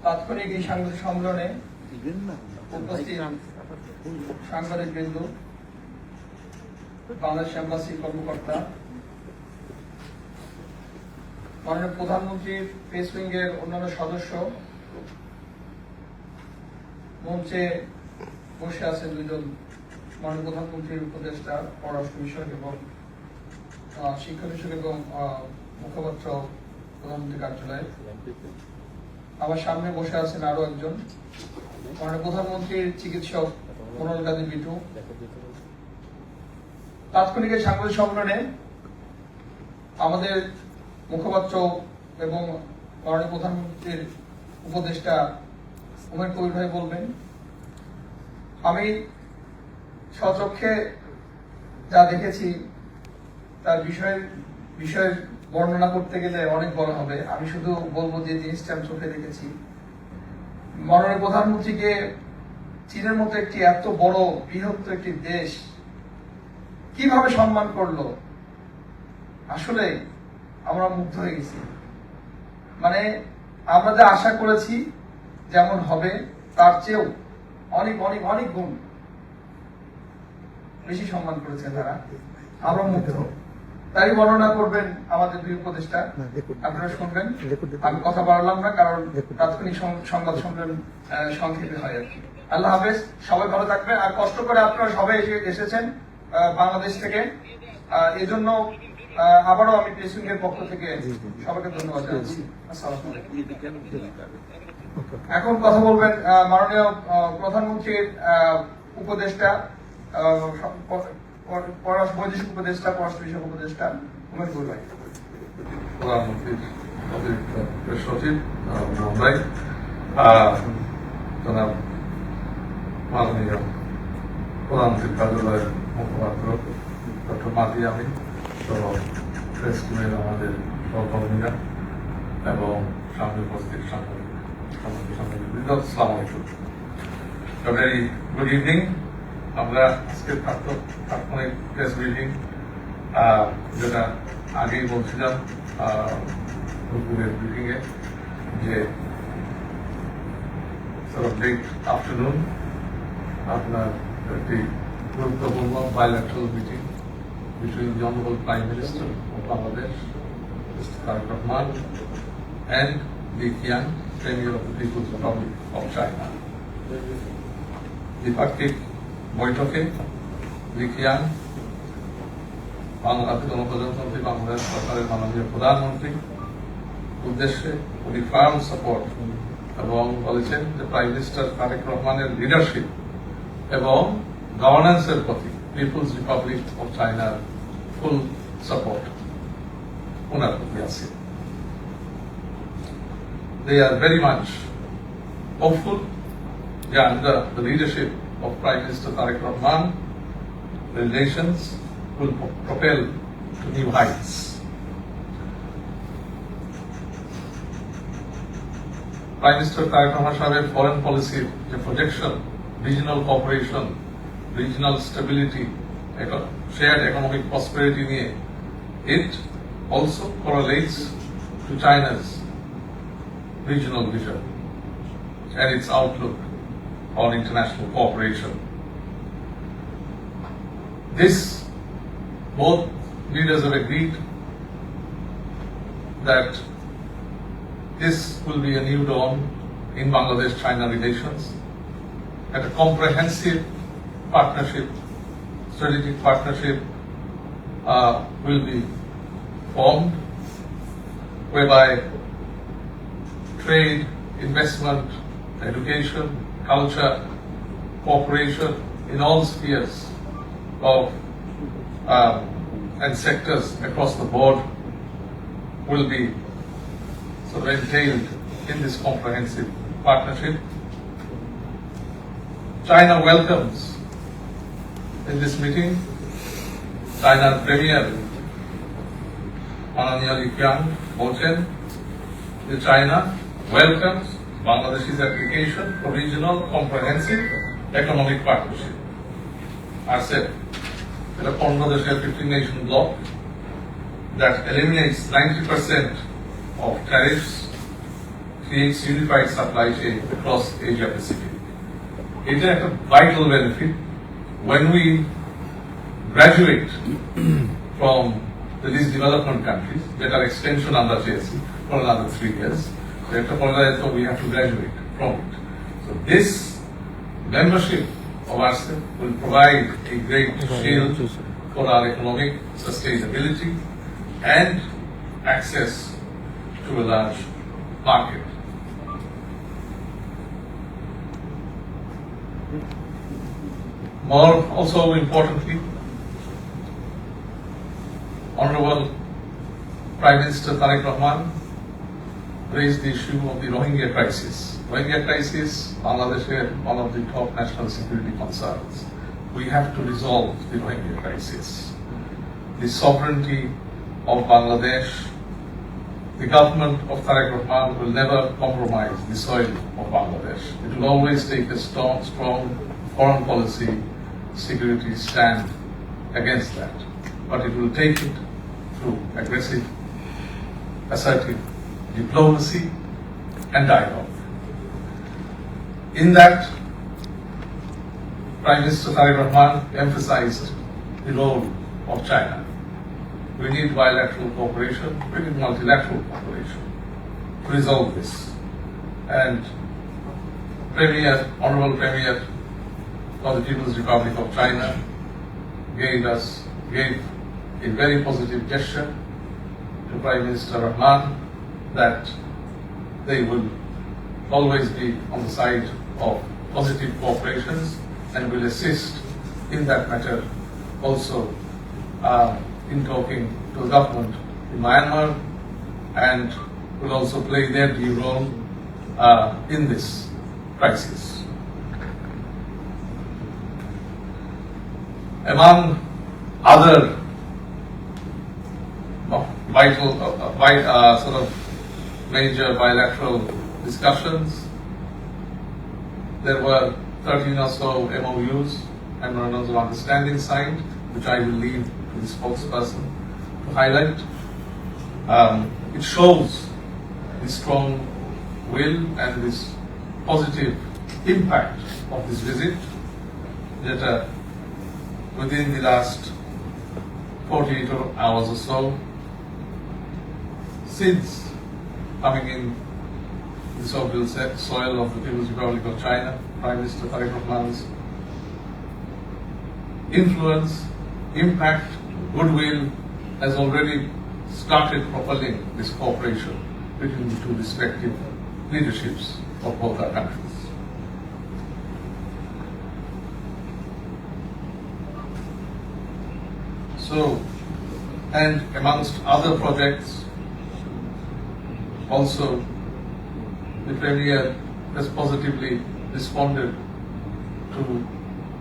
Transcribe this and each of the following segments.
তাৎক্ষণিক এই সাংবাদিক সম্মেলনে উপস্থিত সাংবাদিক বৃন্দ, বাংলাদেশ এম্বাসি কর্মকর্তা, মাননীয় প্রধানমন্ত্রীর প্রেস উইংয়ের অন্যান্য সদস্য, মঞ্চে বসে আছেন দুজন মাননীয় প্রধানমন্ত্রীর উপদেষ্টা পররাষ্ট্র বিষয়ক এবং শিক্ষা বিষয়ক এবং মুখপাত্র প্রধানমন্ত্রী কার্যালয়। আমার সামনে বসে আছেন আরো একজন মাননীয় প্রধানমন্ত্রীর চিকিৎসক মনোহর কাজী বিটু। তাৎক্ষণিক এই সাংবাদিক সম্মেলনে আমাদের মুখপাত্র এবং মাননীয় প্রধানমন্ত্রীর উপদেষ্টা উমের কবির ভাই বলবেন। আমি স্বচক্ষে যা দেখেছি তার বিষয়ের বর্ণনা করতে গেলে অনেক বড় হবে। আমি শুধু বলবো যে জিনিসটা আমি চোখে দেখেছি। মাননীয় প্রধানমন্ত্রীকে চীনের মতো একটি এত বড় বৃহত্তর একটি দেশ কিভাবে সম্মান করলো, আসলে আমরা মুগ্ধ হয়ে গেছি। মানে আমরা যা আশা করেছি যেমন হবে তার চেয়েও অনেক অনেক অনেক গুণ বেশি সম্মান করেছে তারা। আমরা মুগ্ধ। তাই বর্ণনা করবেন আমাদের দুই উপদেষ্টা, আপনারা শুনবেন। আমি কথা বাড়লাম না, কারণ তাৎক্ষণিক সংবাদ সম্মেলন সংক্ষেপে হয় আর কি। আল্লাহ হাফেজ, সবাই ভালো থাকবেন। আর কষ্ট করে আপনারা সবাই এসেছেন বাংলাদেশ থেকে, এজন্য আবারও আমি প্রেস উইংয়ের পক্ষ থেকে সবাইকে ধন্যবাদ জানাচ্ছি। আসসালামু আলাইকুম। এখন কথা বলবেন মাননীয় প্রধানমন্ত্রীর উপদেষ্টা, বৈদেশিক উপদেষ্টা, পররাষ্ট্র বিষয়ক উপদেষ্টা উমের কবির ভাই। প্রধানমন্ত্রীর অতিরিক্ত প্রেস সচিব মুম্বাই, জনাব মাননীয় প্রধানমন্ত্রীর কার্যালয়ের মুখপাত্র ডক্টর মাতি আমিন সহ প্রেস টিমের আমাদের সহকর্মীরা এবং সামনে উপস্থিত সাংবাদিক, আসসালামু আলাইকুম। Very good evening. আমরা আজকে তাৎক্ষণিক প্রেস ব্রিফিং, যেটা আগেই বলছিলাম দুপুরের ব্রিফিং এ, যে লেট আফটারনুন আপনার একটি গুরুত্বপূর্ণ বায়োলেট্রাল meeting between the Honorable Prime Minister of Bangladesh, Mr. Tareq Rahman, and Li Qiang, Premier of the People's Republic of China. দ্বিপাক্ষিক বৈঠকে লি কিয়াং বাংলাদেশ গণপ্রজাতন্ত্রী বাংলাদেশ সরকারের মাননীয় প্রধানমন্ত্রী উদ্দেশ্যে উনি ফার্ম সাপোর্ট এবং বলেছেন যে প্রাইম মিনিস্টার তারেক রহমানের লিডারশিপ এবং গভর্নেন্সের প্রতি পিপলস রিপাবলিক অফ চায়নার ফুল সাপোর্ট ওনার প্রতি আছে। They are very much hopeful that under the leadership of Prime Minister Tareq Rahman, the relations will propel to new heights. Prime Minister Tareq Rahman Sahab's foreign policy, the projection, regional cooperation, regional stability, shared economic prosperity, it also correlates to China's regional vision and its outlook on international cooperation. Both leaders have agreed that this will be a new dawn in Bangladesh-China relations, and a comprehensive partnership, strategic partnership will be formed, whereby trade, investment, education, culture, cooperation in all spheres of and sectors across the board will be sort of entailed in this comprehensive partnership. China welcomes in this meeting China's Premier Mananiya Li Qiang বলছেন যে China welcomes Bangladesh's application for regional comprehensive economic partnership. I said that a 15-nation bloc that eliminates 90% of tariffs, creates unified supply chain across Asia Pacific. It is a vital benefit when we graduate from the least development countries that are extension under JSC for another 3 years. So we have to graduate from it. So this membership of RCEP will provide a great shield for our economic sustainability and access to a large market. More also importantly, Honorable Prime Minister Tariq Rahman raised the issue of the Rohingya crisis. Rohingya crisis, Bangladesh, one of the top national security concerns. We have to resolve the Rohingya crisis. The sovereignty of Bangladesh, the government of Tariq Rahman will never compromise the soil of Bangladesh. It will always take a strong foreign policy security stand against that. But it will take it through aggressive, assertive diplomacy and dialogue. In that, Prime Minister Tariq Rahman emphasized the role of China. We need bilateral cooperation, we need multilateral cooperation to resolve this. And Honorable Premier of the People's Republic of China gave a very positive gesture to Prime Minister Rahman that they will always be on the side of positive cooperations and will assist in that matter also in talking to the government in Myanmar and will also play their due role in this crisis. Among other vital, sort of major bilateral discussions, there were 13 or so MOUs, memorandums of understanding signed, which I will leave to the spokesperson to highlight. It shows the strong will and this positive impact of this visit that within the last 48 hours or so, since coming in the soil of the People's Republic of China, Prime Minister Tariq Rahman's influence, impact, goodwill has already started propelling this cooperation between the two respective leaderships of both our countries. So, and amongst other projects, also the Premier has positively responded to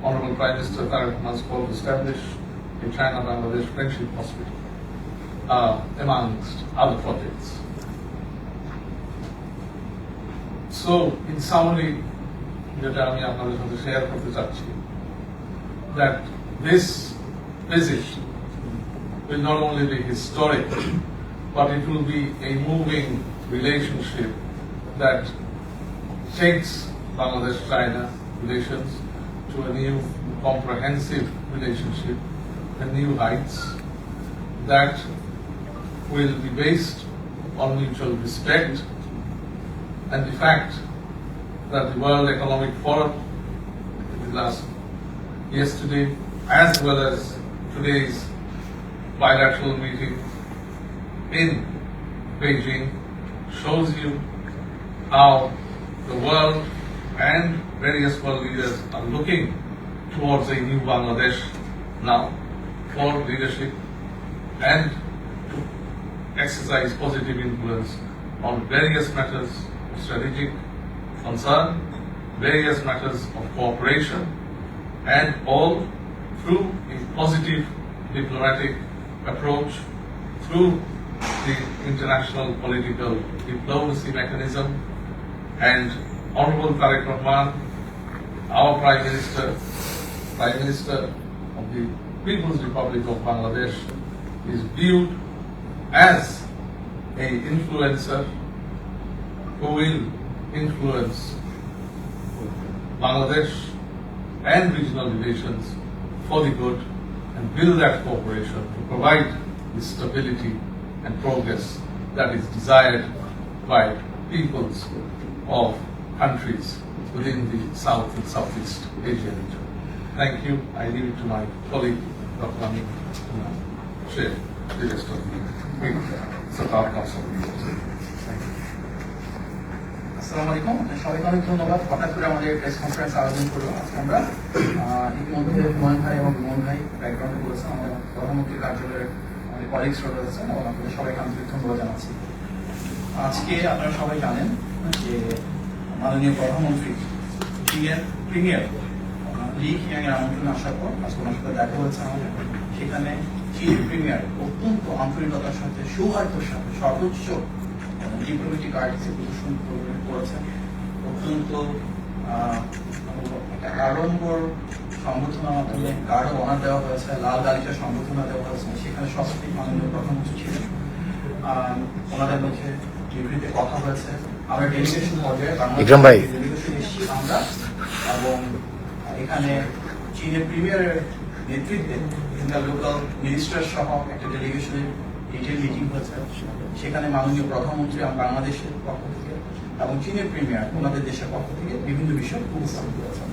Honorable Prime Minister Tariq Rahman's call to establish a China-Bangladesh Friendship Hospital, amongst other projects. So, in summary, যেটা আমি আপনাদের সাথে share করতে চাচ্ছি, that this visit will not only be historic, but it will be a moving relationship that takes Bangladesh-China relations to a new comprehensive relationship and new heights that will be based on mutual respect and the fact that the World Economic Forum yesterday as well as today's bilateral meeting in Beijing shows you how the world and various world leaders are looking towards a new Bangladesh now for leadership and to exercise positive influence on various matters of strategic concern, various matters of cooperation, and all through a positive diplomatic approach, through the international political diplomacy mechanism. And Honorable Tariq Rahman, our Prime Minister of the People's Republic of Bangladesh, is viewed as an influencer who will influence Bangladesh and regional relations for the good and build that cooperation to provide the stability and progress that is desired by peoples of countries within the South and Southeast Asia region. Thank you. I leave it to my colleague, Dr. Amin, to share the rest of the Satar Council. Thank you. আসসালামু আলাইকুম, সবাইকে অনেক ধন্যবাদ। হঠাৎ করে আমাদের press conference আয়োজন করলাম আজকে আমরা। ইতিমধ্যে হুমায়ুন ভাই এবং মোহন ভাই ব্যাকগ্রাউন্ডে বলেছেন, আমাদের প্রধানমন্ত্রীর কার্যালয়ের আমাদের কলিগসরা রয়েছেন এবং আপনাদের সবাইকে আন্তরিক ধন্যবাদ জানাচ্ছি। আজকে আপনারা সবাই জানেন যে মাননীয় প্রধানমন্ত্রী চীনের প্রিমিয়ার লি খিয়াংয়ের আমন্ত্রণে আসার পর আজকে ওনার সাথে দেখা হয়েছে আমাদের। সেখানে চীনের প্রিমিয়ার অত্যন্ত আন্তরিকতার সাথে, সৌহার্দ্যের সাথে সর্বোচ্চ ডিপ্লোমেটিক আর্টিসে প্রদর্শন করেছেন। অত্যন্ত একটা আড়ম্বর সম্বোধনার মাধ্যমে গাঢ় অনার দেওয়া হয়েছে, লাল গালিচার সম্বোধনা দেওয়া হয়েছে। সেখানে সবচেয়ে মাননীয় প্রধানমন্ত্রী ছিলেন, ওনাদের মধ্যে বিবৃতিতে কথা হয়েছে। আমরা ডেলিগেশন পর্যায়ে বাংলাদেশ ডেলিগেশন এসেছি আমরা, এবং এখানে চীনের প্রিমিয়ারের নেতৃত্বে এখানকার লোকাল মিনিস্টার সহ একটা ডেলিগেশনের ডিটেল মিটিং হয়েছে। সেখানে মাননীয় প্রধানমন্ত্রী বাংলাদেশের পক্ষ থেকে এবং চীনের প্রিমিয়ার ওনাদের দেশের পক্ষ থেকে বিভিন্ন বিষয় উপস্থাপন করেছেন।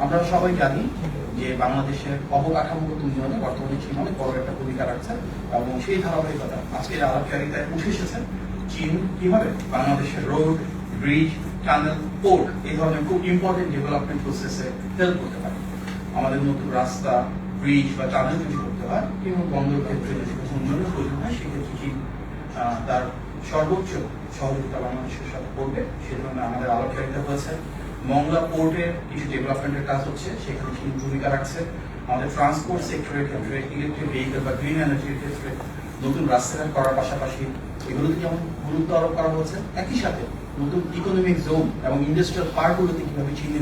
আমরা সবাই জানি যে বাংলাদেশের অবকাঠামোগত উন্নয়নে বর্তমানে চীন অনেক বড় একটা ভূমিকা রাখছে, এবং সেই ধারাবাহিকতা আজকের আলাপচারিতায় উঠে এসেছে চীন কিভাবে বাংলাদেশের রোড, ব্রিজ, টানেল, পোর্ট এই ধরনের খুব ইম্পর্টেন্ট ডেভেলপমেন্ট প্রসেসে হেল্প করতে পারে। আমাদের নতুন রাস্তা, ব্রিজ বা টানেল যদি করতে হয় কিংবা বন্দর ক্ষেত্রে যদি উন্নয়নের প্রয়োজন হয়, সেক্ষেত্রে চীন তার সর্বোচ্চ সহযোগিতা বাংলাদেশের সাথে করবে। সে ধরনের আমাদের আলোচনা হয়েছে। মংলা পোর্টের কিছু ডেভেলপমেন্টের কাজ হচ্ছে, সেখানে চীন ভূমিকা রাখছে। আমাদের ট্রান্সপোর্ট সেক্টরের ক্ষেত্রে ইলেকট্রিক ভেহিকেল বা গ্রিন এনার্জির ক্ষেত্রে নতুন রাস্তাঘাট করার পাশাপাশি এগুলোতে যেমন গুরুত্ব আরোপ করা হচ্ছে, একই সাথে নতুন ইকোনমিক জোন এবং ইন্ডাস্ট্রিয়াল পার্কগুলোতে কিভাবে চীন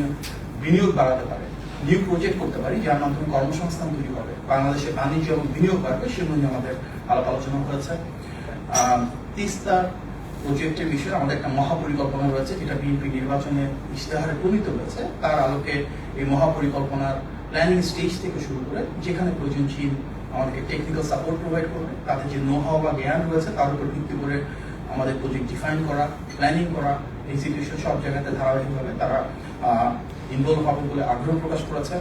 বিনিয়োগ বাড়াতে পারে, নিউ প্রজেক্ট করতে পারি যার মাধ্যমে কর্মসংস্থান তৈরি হবে, বাংলাদেশের বাণিজ্য এবং বিনিয়োগ বাড়বে, সেগুলো নিয়ে আমাদের আলাপ আলোচনা হয়েছে। তিস্তা প্রজেক্টের বিষয়ে আমাদের একটা মহাপরিকল্পনা রয়েছে, যেটা বিএনপি নির্বাচনে ইশতেহারে প্রণীত হয়েছে। তার আলোকে এই মহাপরিকল্পনার প্ল্যানিং স্টেজ থেকে শুরু করে যেখানে প্রয়োজন চীন আমাদেরকে টেকনিক্যাল সাপোর্ট প্রোভাইড করবে, তাদের যে নো-হাউ বা জ্ঞান রয়েছে তার উপর ভিত্তি করে আমাদের প্রজেক্ট ডিফাইন করা, প্ল্যানিং করা, এক্সিকিউশন সব জায়গাতে ধারাবাহিকভাবে তারা ইনভলভ হবে বলে আগ্রহ প্রকাশ করেছে।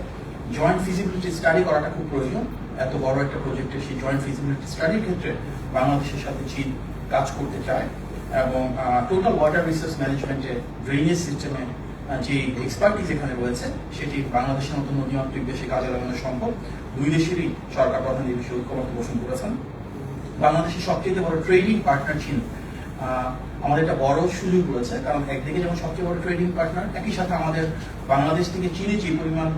জয়েন্ট ফিজিবিলিটি স্টাডি করাটা খুব প্রয়োজন। এত বড় একটা প্রজেক্টের সেই জয়েন্ট ফিজিবিলিটি স্টাডির ক্ষেত্রে বাংলাদেশের সাথে চীন কাজ করতে চায়, এবং টোটাল ওয়াটার রিসোর্স ম্যানেজমেন্টে ড্রেনেজ সিস্টেমে যে এক্সপার্টিজ এখানে রয়েছে সেটি বাংলাদেশের মতো নদীমাতৃক দেশে কাজে লাগানো সম্ভব। দুই দেশেরই সরকার প্রধান এই বিষয়ে ঐক্যমত্য পোষণ করেছেন। বাংলাদেশের সবচেয়ে বড় ট্রেডিং পার্টনার চীন। আমাদের একটা বড় সুযোগ রয়েছে, কারণ একদিকে যেমন সবচেয়ে বড় ট্রেডিং পার্টনার, একই সাথে আমাদের বাংলাদেশ থেকে চীনে যে পরিমাণ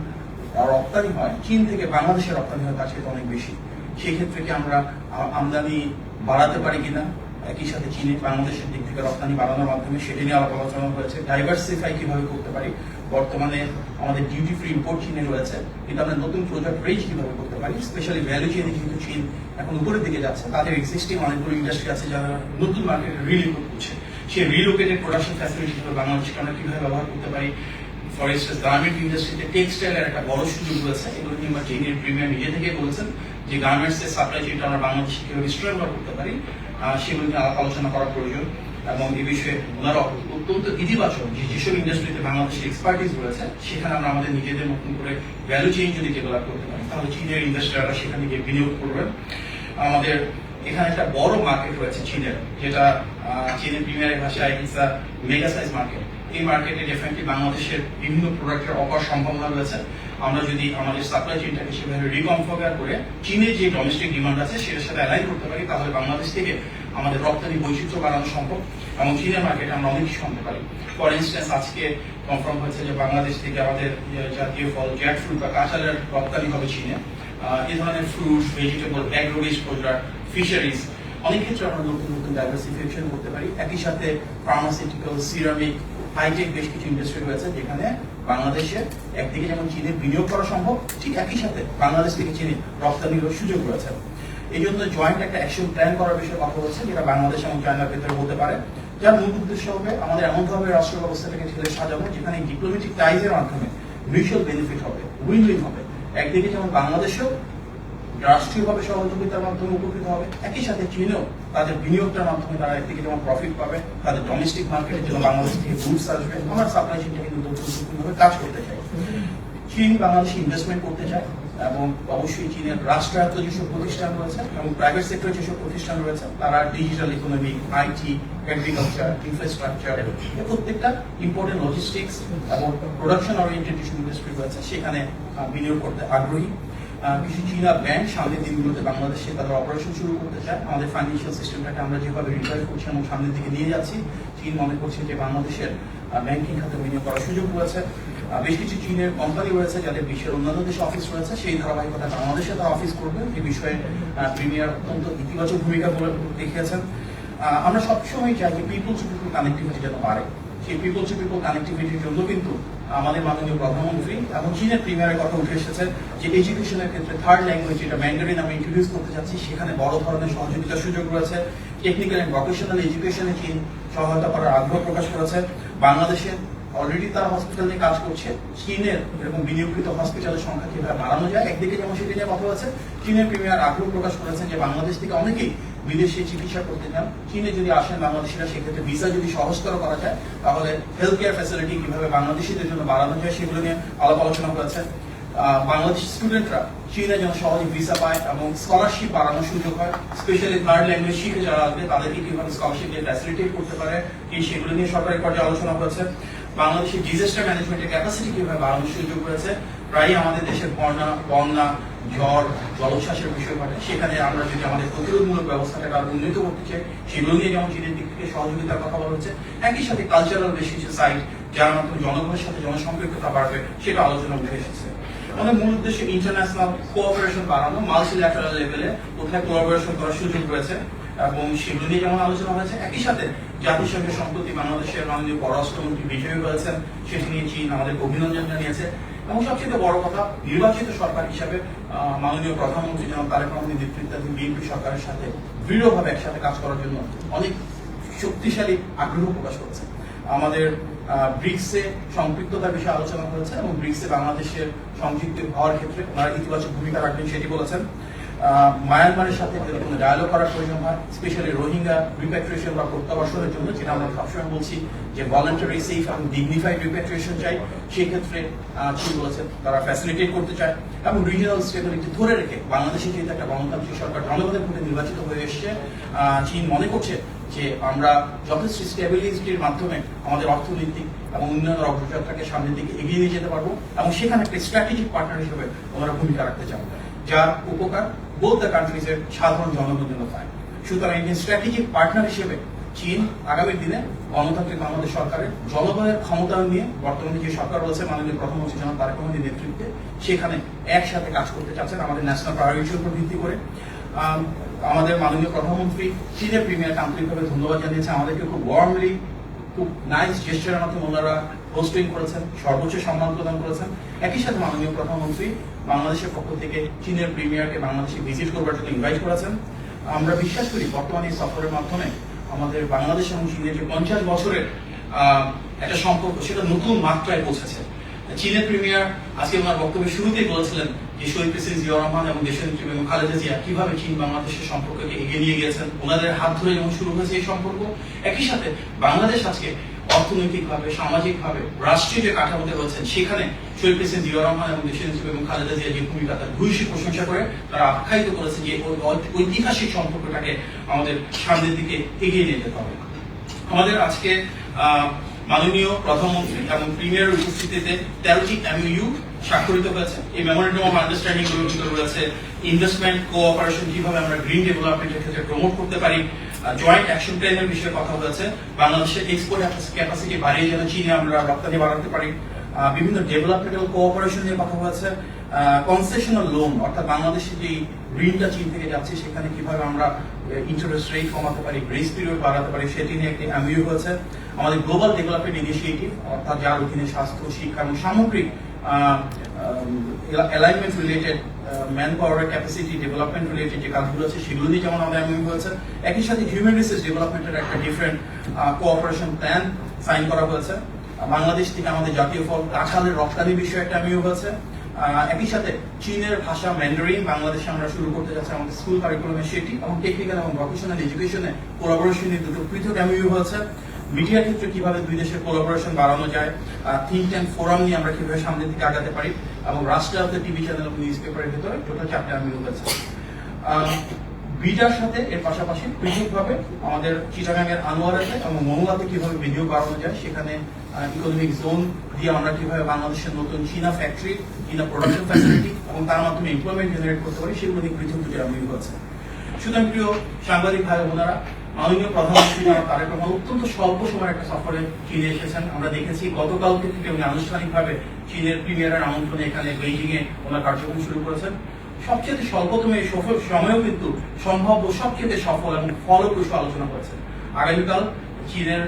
রপ্তানি হয়, চীন থেকে বাংলাদেশের রপ্তানি হয় তার সাথে অনেক বেশি। সেই ক্ষেত্রে কি আমরা আমদানি বাড়াতে পারি কিনা, একই সাথে চীনে বাংলাদেশের দিক থেকে রপ্তানি বাড়ানোর মাধ্যমে সেটা নিয়ে আলাপ আলোচনা হয়েছে। ডাইভার্সিফাই কিভাবে করতে পারি, বর্তমানে আমাদের ডিউটি ফ্রি ইম্পোর্ট চীনে রয়েছে, কিন্তু আমরা নতুন প্রোডাক্ট রেঞ্জ কিভাবে করতে পারি, স্পেশালি ভ্যালু চেইনে যেহেতু চীন এখন উপরের দিকে যাচ্ছে, তাদের এক্সিস্টিং অনেকগুলো ইন্ডাস্ট্রি আছে যারা নতুন মার্কেটে রিলোকেট করছে। সেই রিলোকেটেড প্রোডাকশন ফ্যাসিলিটি বাংলাদেশকে আমরা কিভাবে ব্যবহার করতে পারি। ফর ইনস্টেন্স গার্মেন্ট ইন্ডাস্ট্রিতে টেক্সটাইলের একটা বড় সুযোগ রয়েছে, এগুলো নিয়ে আমরা চীনের প্রিমিয়ার নিজে থেকে বলেছেন যে গার্মেন্টসের সাপ্লাই চেইনটা আমরা বাংলাদেশে কিভাবে স্ট্রেংথ করতে পারি, সেগুলো নিয়ে আলোচনা করা প্রয়োজন। এবং এই বিষয়ে ওনারা অত্যন্ত ইতিবাচক যে যেসব ইন্ডাস্ট্রিতে বাংলাদেশের এক্সপার্টিস রয়েছে সেখানে আমরা আমাদের নিজেদের মতন করে ভ্যালু চেইন যদি ডেভেলপ করতে পারি, তাহলে চীনের ইন্ডাস্ট্রিয়ালরা সেখানে গিয়ে বিনিয়োগ করবেন। আমাদের এখানে একটা বড় মার্কেট রয়েছে চীনের, যেটা চীনের প্রিমিয়ারের ভাষায় it's a mega size market. এই মার্কেটে ডেফিনেটলি বাংলাদেশের বিভিন্ন প্রোডাক্টের অপার সম্ভাবনা রয়েছে। আমরা যদি আমাদের সাপ্লাই চেইনটাকে সেভাবে রিকনফিগার করে চীনের যে ডোমেস্টিক ডিমান্ড আছে সেটার সাথে অ্যালাইন করতে পারি, তাহলে বাংলাদেশ থেকে আমাদের রপ্তানি বৈচিত্র্য বাড়ানো সম্ভব এবং চীনের মার্কেটে আমরা অনেক কিছু আনতে পারি। ফর ইনস্টেন্স আজকে কনফার্ম হয়েছে যে বাংলাদেশ থেকে আমাদের জাতীয় ফল জ্যাক ফ্রুট বা কাঁচালের রপ্তানি হবে চীনে। এই ধরনের ফ্রুটস, ভেজিটেবল, অ্যাগ্রোরিজ প্রোডাক্ট, ফিশারিজ অনেক ক্ষেত্রে আমরা নতুন নতুন ডাইভার্সিফিকেশন করতে পারি। একই সাথে ফার্মাসিউটিক্যাল, সিরামিক, হাইটেক বেশ কিছু ইন্ডাস্ট্রি রয়েছে যেখানে বাংলাদেশের একদিকে যেমন চীনে বিনিয়োগ করা সম্ভব, ঠিক একই সাথে বাংলাদেশ থেকে চীনে রপ্তানির সুযোগ রয়েছে। এই জন্য জয়েন্ট একটা অ্যাকশন প্ল্যান করার বিষয়ে কথা হচ্ছে, যেটা বাংলাদেশ এবং চায়নার ক্ষেত্রে হতে পারে। যার মূল উদ্দেশ্য হবে আমাদের এমনভাবে রাষ্ট্র ব্যবস্থাটাকে ঠেলে সাজানো যেখানে ডিপ্লোমেটিক টাইজের মাধ্যমে মিউচুয়াল বেনিফিট হবে, উইন উইন হবে। একদিকে যেমন বাংলাদেশেও রাষ্ট্রীয়ভাবে সহযোগিতার মাধ্যমে উপকৃত হবে, একই সাথে চীনেও তাদের বিনিয়োগটার মাধ্যমে তারা একদিকে যেমন প্রফিট পাবে, তাদের ডোমেস্টিক মার্কেটের জন্য বাংলাদেশ থেকে গুডস আসবে, আমরা সাপ্লাই চেইনটা কিন্তু নতুনভাবে কাজ করতে চাই। চীন বাংলাদেশে ইনভেস্টমেন্ট করতে চায় এবং অবশ্যই চীনের রাষ্ট্রায়ত্ত যেসব প্রতিষ্ঠান রয়েছে এবং প্রাইভেট সেক্টরের যেসব প্রতিষ্ঠান রয়েছে তারা digital economy, IT, agriculture, infrastructure, প্রত্যেকটা ইম্পর্টেন্ট লজিস্টিক্স এবং প্রোডাকশন ওরিয়েন্টেড যেসব ইন্ডাস্ট্রি রয়েছে সেখানে বিনিয়োগ করতে আগ্রহী। কিছু চীনা ব্যাংক সামনের দিনগুলোতে বাংলাদেশে তাদের অপারেশন শুরু করতে চায়। আমাদের ফাইন্যান্সিয়াল সিস্টেমটাকে আমরা যেভাবে রিভাইভ করছি এবং সামনের দিকে নিয়ে যাচ্ছি, চীন মনে করছে যে বাংলাদেশের ব্যাংকিং খাতে বিনিয়োগ করার সুযোগ রয়েছে। বেশ কিছু চীনের কোম্পানি রয়েছে যাদের বিশ্বের অন্যান্য দেশে অফিস রয়েছে, সেই ধারাবাহিকতা বাংলাদেশে তারা অফিস করবে। এই বিষয়ে প্রিমিয়ার অত্যন্ত ইতিবাচক ভূমিকা দেখিয়েছেন। আমরা সবসময় চাই যে পিপল টু পিপল কানেক্টিভিটি যেন বাড়ে। সেই পিপল টু পিপল কানেক্টিভিটির জন্য কিন্তু আমাদের মাননীয় প্রধানমন্ত্রী এবং চীনের প্রিমিয়ারের কথা উঠে এসেছে যে এডুকেশনের ক্ষেত্রে থার্ড ল্যাঙ্গুয়েজ যেটা ম্যান্ডারিন আমি ইন্ট্রোডিউস করতে যাচ্ছি, সেখানে বড় ধরনের সহযোগিতার সুযোগ রয়েছে। টেকনিক্যাল এন্ড ভোকেশনাল এডুকেশনে চীন সহায়তা করার আগ্রহ প্রকাশ করেছে। বাংলাদেশে অলরেডি তারা হসপিটাল নিয়ে কাজ করছে। চীনের এরকম বিনিয়োগকৃত হসপিটালের সংখ্যা কিভাবে বাড়ানো যায় একদিকে যেমন সেটি নিয়ে কথা হচ্ছে, চীনের প্রিমিয়ার আগ্রহ প্রকাশ করেছেন যে বাংলাদেশ থেকে অনেকেই বিদেশে চিকিৎসা করতে চান, চীনে যদি আসেন বাংলাদেশিরা সেক্ষেত্রে ভিসা যদি সহজতর করা যায় তাহলে হেলথ কেয়ার ফ্যাসিলিটি কিভাবে বাংলাদেশিদের জন্য বাড়ানো যায় সেগুলো নিয়ে আলাপ আলোচনা করেছে। বাংলাদেশি স্টুডেন্টরা চীনে যেন সহজে ভিসা পায় এবং স্কলারশিপ বাড়ানোর সুযোগ হয়, স্পেশালি থার্ড ল্যাঙ্গুয়েজ শিখে যারা আসবে তাদেরকে কিভাবে স্কলারশিপ দিয়ে ফ্যাসিলিটেট করতে পারে এই সেগুলো নিয়ে সরকারি পর্যায়ে আলোচনা করেছে। বাংলাদেশের ডিজাস্টার ম্যানেজমেন্টের ক্যাপাসিটি কিভাবে বাড়ানোর সুযোগ রয়েছে। প্রায় আমাদের দেশের বন্যা, ঝড়, জলোচ্ছ্বাসের বিষয় ঘটে, সেখানে আমরা যদি আমাদের প্রতিরোধমূলক ব্যবস্থাটাকে আরো উন্নীত করতে চাই সেগুলো নিয়ে যেমন চীনের দিক থেকে সহযোগিতার কথা বলা হচ্ছে। একই সাথে কালচারাল বেশ কিছু সাইট যার মাধ্যমে জনগণের সাথে জনসম্পৃক্ততা বাড়বে সেটা আলোচনা উঠে এসেছে। আমাদের মূল উদ্দেশ্য ইন্টারন্যাশনাল কোঅপারেশন বাড়ানো, মাল্টিল্যাটারাল লেভেলে কোথায় কোঅপারেশন করার সুযোগ রয়েছে এবং সেগুলো নিয়ে যেমন আলোচনা হয়েছে। একই সাথে জাতিসংঘের সম্প্রতি বাংলাদেশের মাননীয় পররাষ্ট্রমন্ত্রী বিজয়ী হয়েছেন, সেটি নিয়ে চীন আমাদের অভিনন্দন জানিয়েছে। এবং সবচেয়ে বড় কথা, নির্বাচিত সরকার হিসাবে মাননীয় প্রধানমন্ত্রী জনাব তারেক রহমানের নেতৃত্বাধীন বিএনপি সরকারের সাথে দৃঢ়ভাবে একসাথে কাজ করার জন্য অনেক শক্তিশালী আগ্রহ প্রকাশ করেছে। আমাদের ব্রিক্সে সম্পৃক্ততার বিষয়ে আলোচনা হয়েছে এবং ব্রিক্সে বাংলাদেশের সংযুক্ত হওয়ার ক্ষেত্রে ওনারা ইতিবাচক ভূমিকা রাখবেন সেটি বলেছেন। মায়ানমারের সাথে যদি কোনো ডায়ালগ করার প্রয়োজন হয়, স্পেশালি রোহিঙ্গা রিপ্যাট্রিয়েশন বা প্রত্যাবাসনের জন্য, যেটা আমরা সবসময় বলছি যে ভলান্টারি, সেফ এবং ডিগনিফাইড রিপ্যাট্রিয়েশন চাই, সেই ক্ষেত্রে চীন বলেছে তারা ফ্যাসিলিটেট করতে চায়। এবং রিজিনাল স্টেবিলিটি ধরে রেখে বাংলাদেশে যেহেতু একটা গণতান্ত্রিক সরকার জনগণের ভোটে নির্বাচিত হয়ে এসছে, চীন মনে করছে যে আমরা যথেষ্ট স্টেবিলিটির মাধ্যমে আমাদের অর্থনৈতিক এবং উন্নয়নের অগ্রযাত্রাকে সামনের দিকে এগিয়ে নিয়ে যেতে পারবো এবং সেখানে একটা স্ট্র্যাটেজিক পার্টনার হিসেবে ওনারা ভূমিকা রাখতে চান, যার উপকার বোথ দ্য কান্ট্রিজের সাধারণ জনগণ জন্য পায়। সুতরাং একটি স্ট্র্যাটেজিক পার্টনার হিসেবে চীন আগামী দিনে গণতান্ত্রিক বাংলাদেশ সরকারের জনগণের ক্ষমতায়ন নিয়ে বর্তমানে যে সরকার রয়েছে মাননীয় প্রধানমন্ত্রী জনাব তারেক রহমানের নেতৃত্বে সেখানে একসাথে কাজ করতে চাচ্ছেন আমাদের ন্যাশনাল প্রায়োরিটির উপর ভিত্তি করে। আমাদের মাননীয় প্রধানমন্ত্রী চীনের প্রিমিয়ারকে আন্তরিকভাবে ধন্যবাদ জানিয়েছে, আমাদেরকে খুব ওয়ার্মলি খুব নাইস জেস্টারের মাধ্যমে ওনারা হোস্টিং করেছেন, সর্বোচ্চ সম্মান প্রদান করেছেন। একই সাথে মাননীয় প্রধানমন্ত্রী বাংলাদেশের পক্ষ থেকে চীনের প্রিমিয়ারকে বাংলাদেশে ভিজিট করবার জন্য ইনভাইট করেছেন। আমরা বিশ্বাস করি বর্তমানে এই সফরের মাধ্যমে আমাদের বাংলাদেশ এবং চীনের যে 50 বছরের একটা সম্পর্ক সেটা নতুন মাত্রায় পৌঁছেছে। চীনের প্রিমিয়ার আজকে ওনার বক্তব্যের শুরুতেই বলেছিলেন যে শহীদ প্রেসিডেন্ট জিয়াউর রহমান এবং দেশনেত্রী বেগম খালেদা জিয়া কিভাবে চীন বাংলাদেশের সম্পর্ককে এগিয়ে নিয়ে গিয়েছেন, ওনাদের হাত ধরে যেমন শুরু হয়েছে এই সম্পর্ক। একই সাথে বাংলাদেশ আজকে অর্থনৈতিকভাবে, সামাজিকভাবে, রাষ্ট্রীয় যে কাঠামোতে রয়েছেন সেখানে শহীদ প্রেসিডেন্ট জিয়াউর রহমান এবং দেশনেত্রী বেগম খালেদা জিয়া যে ভূমিকা তার ভূয়সী প্রশংসা করে তারা আখ্যায়িত করেছে যে ঐতিহাসিক সম্পর্কটাকে আমাদের সামনের দিকে এগিয়ে নিয়ে যেতে হবে। আমাদের আজকে মাননীয় প্রধানমন্ত্রী এবং প্রিমিয়ারের উপস্থিতিতে 13টি MOU স্বাক্ষরিত হয়েছে। এই মেমোরেন্ডাম অফ আন্ডারস্ট্যান্ডিং গুলোর ভিতরে রয়েছে ইনভেস্টমেন্ট কোঅপারেশন, কিভাবে আমরা গ্রিন ডেভেলপমেন্টের ক্ষেত্রে প্রমোট করতে পারি, জয়েন্ট অ্যাকশন প্ল্যানের বিষয়ে কথা হয়েছে, বাংলাদেশের এক্সপোর্ট ক্যাপাসিটি বাড়িয়ে যেন চীনে আমরা রপ্তানি বাড়াতে পারি, বিভিন্ন ডেভেলপমেন্টাল কোঅপারেশন নিয়ে কথা হয়েছে, কনসেশনাল লোন অর্থাৎ বাংলাদেশে যে ঋণটা চীন থেকে যাচ্ছে সেখানে কিভাবে আমরা ইন্টারেস্ট রেট কমাতে পারি, গ্রেস পিরিয়ড বাড়াতে পারি, সেটি নিয়ে একটি MOU হয়েছে। আমাদের গ্লোবাল ডেভেলপমেন্ট ইনিশিয়েটিভ অর্থাৎ যার অধীনে স্বাস্থ্য, শিক্ষা এবং সামগ্রিক alignment related, man power capacity development related যে কাজগুলো আছে সেগুলো নিয়ে যেমন আমাদের এমওইউ হয়েছে, একই সাথে হিউম্যান রিসোর্স ডেভেলপমেন্টের একটা ডিফারেন্ট কোঅপারেশন প্ল্যান সাইন করা হয়েছে। বাংলাদেশ থেকে আমাদের জাতীয় ফল কাঁঠালের রপ্তানি বিষয়ে একটা এমওইউ হয়েছে। একই সাথে চীনের ভাষা ম্যান্ডারিন বাংলাদেশে আমরা শুরু করতে যাচ্ছি আমাদের স্কুল কারিকুলামে সেটি, এবং টেকনিক্যাল এবং ভোকেশনাল এডুকেশনে কোলাবোরেশনের দুটো পৃথক এমওইউ হয়েছে। মিডিয়ার ক্ষেত্রে কিভাবে দুই দেশের কোলাবোরেশন বাড়ানো যায়, থিঙ্ক ট্যাঙ্ক ফোরাম নিয়ে আমরা কিভাবে সামনের দিকে আগাতে পারি, এবং রাষ্ট্রায়ত্ত টিভি চ্যানেল এবং নিউজ পেপারের ভিতরে টোটাল 4টা এমওইউ হয়েছে। বিটার সাথে এর পাশাপাশি পৃথকভাবে আমাদের চিটাগাংয়ের আনোয়ারাতে এবং মহুয়াতে কিভাবে ভিডিও বাড়ানো যায়, সেখানে ইকোনমিক জোন দিয়ে আমরা কিভাবে বাংলাদেশের নতুন চীনা ফ্যাক্টরি, চীনা প্রোডাকশন ফ্যাসিলিটি এবং তার মাধ্যমে এমপ্লয়মেন্ট জেনারেট করতে পারি, সেগুলো নিয়ে পৃথক দুটো এমওইউ হয়েছে। সুতরাং প্রিয় সাংবাদিক ভাই বোনেরা, মাননীয় প্রধানমন্ত্রী তারেক রহমান অত্যন্ত স্বল্প সময়ের একটা সফরে চীনে এসেছেন। আমরা দেখেছি গতকালকে থেকে উনি আনুষ্ঠানিকভাবে চীনের প্রিমিয়ারের আমন্ত্রণে এখানে বেইজিং এ ওনার কার্যক্রম শুরু করেছেন। সবচেয়ে স্বল্পতম এই সফর সময়েও কিন্তু সম্ভাব্য সবচেয়ে সফল এবং ফলপ্রসূ আলোচনা করেছেন। আগামীকাল চীনের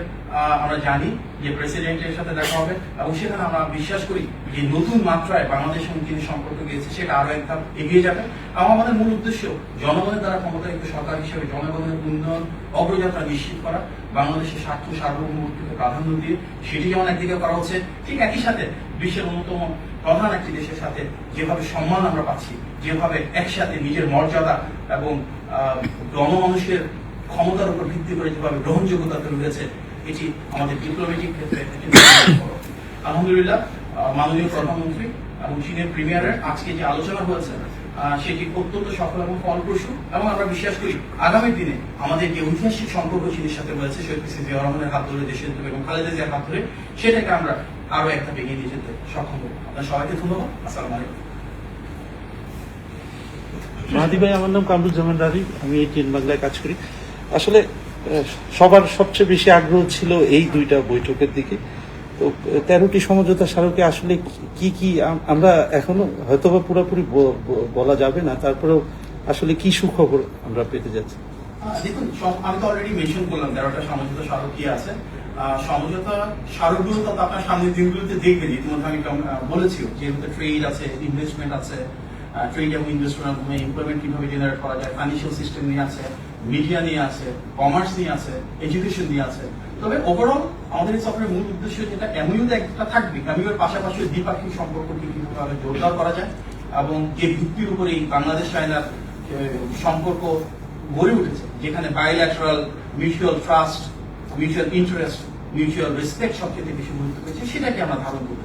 আমরা জানি যে প্রেসিডেন্টের সাথে দেখা হবে, এবং সেখানে আমরা বিশ্বাস করি যে নতুন মাত্রায় বাংলাদেশ এবং চীনের সম্পর্ক গিয়েছে, সেটা আরো এক ধাপ এগিয়ে যাবে। এবং আমাদের মূল উদ্দেশ্য জনগণের দ্বারা ক্ষমতায়িত সরকার হিসেবে জনগণের উন্নয়ন অগ্রযাত্রা নিশ্চিত করা, বাংলাদেশের স্বার্থ সার্বভৌমত্বকে প্রাধান্য দিয়ে সেটি যেমন একদিকে করা হচ্ছে, ঠিক একই সাথে বিশ্বের অন্যতম প্রধান একটি দেশের সাথে যেভাবে সম্মান আমরা পাচ্ছি, যেভাবে একসাথে নিজের মর্যাদা এবং গণমানুষের ক্ষমতার উপর ভিত্তি করে যেভাবে গ্রহণযোগ্যতা তৈরি হয়েছে, এটি আমাদের ডিপ্লোম্যাটিক ক্ষেত্রে আলহামদুলিল্লাহ মাননীয় প্রধানমন্ত্রী এবং চীনের প্রিমিয়ারের আজকে যে আলোচনা হয়েছে সেটি অত্যন্ত সফল এবং ফলপ্রসূ, এবং আমরা বিশ্বাস করি আগামী দিনে আমাদের যে ঐতিহাসিক সম্পর্ক চীনের সাথে রয়েছে শহীদ প্রেসিডেন্ট জিয়াউর রহমানের হাত ধরে, দেশের এবং খালেদা জিয়ার হাত ধরে, সেটাকে আমরা আরো একটা এগিয়ে নিয়ে যেতে সক্ষম হবো। আপনার সবাইকে ধন্যবাদ। আসসালামু আলাইকুম। মাহাদি ভাই, আমার নাম কামরুজ্জামান রানী, আমি ATN বাংলায় কাজ করি। আসলে সবার সবচেয়ে বেশি আগ্রহ ছিল এই দুইটা বৈঠকের দিকে। তো 13টি সমঝোতা স্মারকে আসলে কি কি আমরা এখনো হয়তোবা পুরোপুরি বলা যাবে না, তারপরেও আসলে কি সুখবর আমরা পেতে যাচ্ছি? দেখুন, আমি তো অলরেডি মেনশন করলাম 13টা সমঝোতা স্মারক কি আছে। সমঝোতা স্মারকগুলো তো আপনার সামনের দিনগুলোতে দেখবেন, ইতিমধ্যে আমি বলেছিও, যেহেতু ট্রেড আছে, ইনভেস্টমেন্ট আছে, ট্রেড এবং ইনভেস্টমেন্ট এমপ্লয়মেন্ট কিভাবে জেনারেট করা যায়, ফাইন্যান্সিয়াল সিস্টেম নিয়ে আছে, মিডিয়া নিয়ে আছে, কমার্স নিয়ে আছে, এডুকেশন নিয়ে আছে। তবে ওভারঅল আমাদের এই সফরের মূল উদ্দেশ্য যেটা এমওইউতে একটা থাকবে, এমওইউর পাশাপাশি দ্বিপাক্ষিক সম্পর্ককে কিভাবে জোরদার করা যায়, এবং যে ভিত্তির উপরে এই বাংলাদেশ চায়নার সম্পর্ক গড়ে উঠেছে, যেখানে bilateral mutual trust, mutual interest, mutual respect সবচেয়ে বেশি গুরুত্ব পেয়েছে, সেটাকে আমরা ধারণ করতে